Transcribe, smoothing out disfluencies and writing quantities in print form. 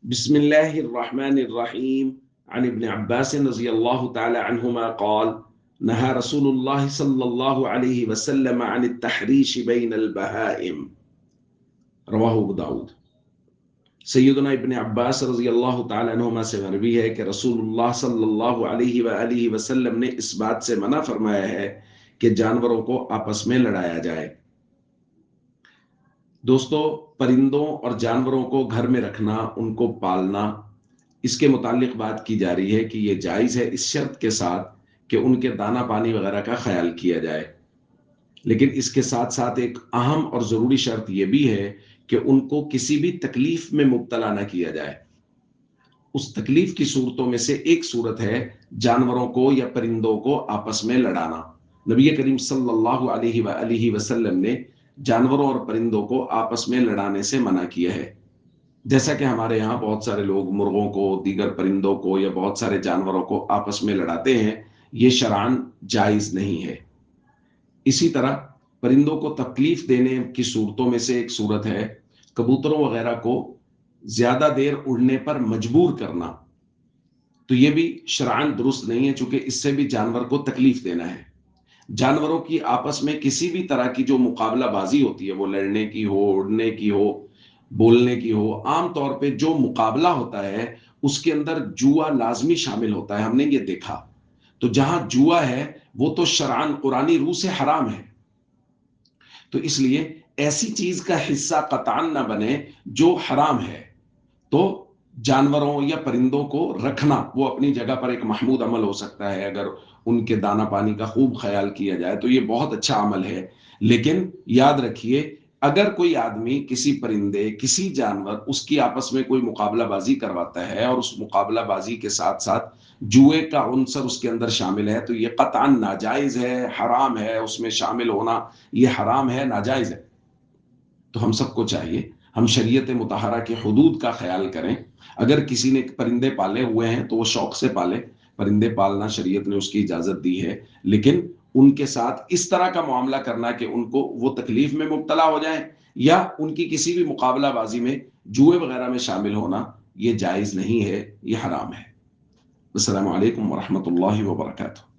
بسم الله الرحمن الرحيم عن ابن عباس رضي الله تعالى عنهما قال نهى رسول الله صلى الله عليه وسلم عن التحريش بين البهائم رواہ ابو داؤد۔ سیدنا ابن عباس رضی اللہ تعالیٰ عنہما سے مروی ہے کہ رسول اللہ صلی اللہ علیہ وآلہ وسلم نے اس بات سے منع فرمایا ہے کہ جانوروں کو آپس میں لڑایا جائے۔ دوستو، پرندوں اور جانوروں کو گھر میں رکھنا، ان کو پالنا، اس کے متعلق بات کی جا رہی ہے کہ یہ جائز ہے اس شرط کے ساتھ کہ ان کے دانہ پانی وغیرہ کا خیال کیا جائے، لیکن اس کے ساتھ ساتھ ایک اہم اور ضروری شرط یہ بھی ہے کہ ان کو کسی بھی تکلیف میں مبتلا نہ کیا جائے۔ اس تکلیف کی صورتوں میں سے ایک صورت ہے جانوروں کو یا پرندوں کو آپس میں لڑانا۔ نبی کریم صلی اللہ علیہ وآلہ وسلم نے جانوروں اور پرندوں کو آپس میں لڑانے سے منع کیا ہے۔ جیسا کہ ہمارے یہاں بہت سارے لوگ مرغوں کو، دیگر پرندوں کو یا بہت سارے جانوروں کو آپس میں لڑاتے ہیں، یہ شرعاً جائز نہیں ہے۔ اسی طرح پرندوں کو تکلیف دینے کی صورتوں میں سے ایک صورت ہے کبوتروں وغیرہ کو زیادہ دیر اڑنے پر مجبور کرنا، تو یہ بھی شرعاً درست نہیں ہے، چونکہ اس سے بھی جانور کو تکلیف دینا ہے۔ جانوروں کی آپس میں کسی بھی طرح کی جو مقابلہ بازی ہوتی ہے، وہ لڑنے کی ہو، اڑنے کی ہو، بولنے کی ہو، عام طور پہ جو مقابلہ ہوتا ہے اس کے اندر جوا لازمی شامل ہوتا ہے، ہم نے یہ دیکھا۔ تو جہاں جوا ہے وہ تو شرعاً قرآنی روح سے حرام ہے، تو اس لیے ایسی چیز کا حصہ قطعاً نہ بنے جو حرام ہے۔ تو جانوروں یا پرندوں کو رکھنا وہ اپنی جگہ پر ایک محمود عمل ہو سکتا ہے، اگر ان کے دانہ پانی کا خوب خیال کیا جائے تو یہ بہت اچھا عمل ہے، لیکن یاد رکھیے اگر کوئی آدمی کسی پرندے، کسی جانور، اس کی آپس میں کوئی مقابلہ بازی کرواتا ہے اور اس مقابلہ بازی کے ساتھ ساتھ جوئے کا عنصر اس کے اندر شامل ہے، تو یہ قطعاً ناجائز ہے، حرام ہے، اس میں شامل ہونا یہ حرام ہے، ناجائز ہے۔ تو ہم سب کو چاہیے ہم شریعت مطہرہ کے حدود کا خیال کریں۔ اگر کسی نے پرندے پالے ہوئے ہیں تو وہ شوق سے پالے، پرندے پالنا شریعت نے اس کی اجازت دی ہے، لیکن ان کے ساتھ اس طرح کا معاملہ کرنا کہ ان کو وہ تکلیف میں مبتلا ہو جائیں یا ان کی کسی بھی مقابلہ بازی میں جوئے وغیرہ میں شامل ہونا، یہ جائز نہیں ہے، یہ حرام ہے۔ السلام علیکم ورحمۃ اللہ وبرکاتہ۔